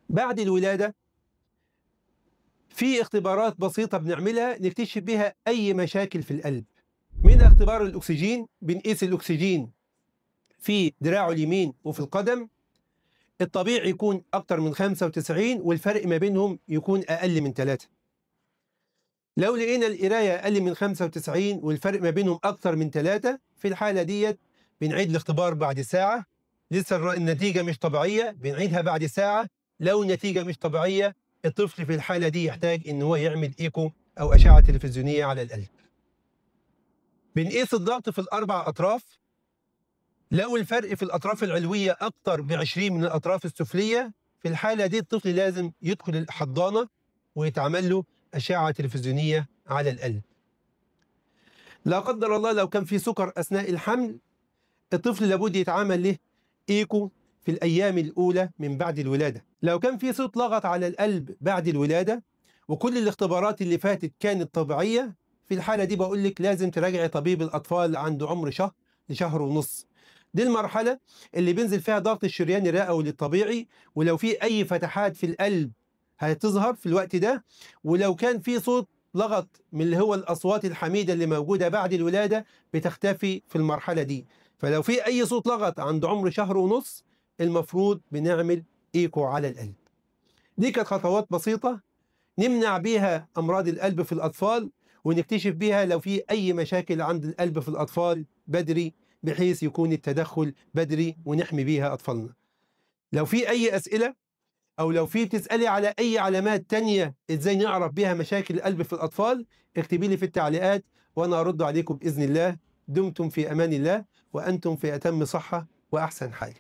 بعد الولادة في اختبارات بسيطة بنعملها نكتشف بها أي مشاكل في القلب. من اختبار الأكسجين بنقيس الأكسجين في دراعه اليمين وفي القدم. الطبيعي يكون أكتر من 95 والفرق ما بينهم يكون أقل من 3. لو لقينا القراية أقل من 95 والفرق ما بينهم أكتر من 3، في الحالة ديت بنعيد الاختبار بعد ساعة. لسه النتيجة مش طبيعية، بنعيدها بعد ساعة. لو النتيجة مش طبيعية، الطفل في الحالة دي يحتاج إن هو يعمل إيكو أو أشعة تلفزيونية على القلب. بنقيس الضغط في الأربع أطراف. لو الفرق في الأطراف العلوية أكتر ب20 من الأطراف السفلية، في الحالة دي الطفل لازم يدخل الحضانة ويتعمل له أشعة تلفزيونية على القلب. لا قدر الله لو كان في سكر أثناء الحمل، الطفل لابد يتعمل له إيكو في الأيام الأولى من بعد الولادة. لو كان في صوت لغط على القلب بعد الولادة وكل الاختبارات اللي فاتت كانت طبيعية، في الحالة دي بقول لك لازم تراجعي طبيب الأطفال عنده عمر شهر لشهر ونص. دي المرحلة اللي بينزل فيها ضغط الشريان الرئوي للطبيعي، ولو في أي فتحات في القلب هتظهر في الوقت ده. ولو كان في صوت لغط من اللي هو الأصوات الحميدة اللي موجودة بعد الولادة بتختفي في المرحلة دي. فلو في أي صوت لغط عند عمر شهر ونص، المفروض بنعمل إيكو على القلب. دي كانت خطوات بسيطة نمنع بيها أمراض القلب في الأطفال، ونكتشف بيها لو في أي مشاكل عند القلب في الأطفال بدري، بحيث يكون التدخل بدري ونحمي بيها أطفالنا. لو في أي أسئلة أو لو في بتسألي على أي علامات تانية إزاي نعرف بيها مشاكل القلب في الأطفال، اكتبي لي في التعليقات وأنا أرد عليكم بإذن الله. دمتم في أمان الله وأنتم في أتم صحة وأحسن حال.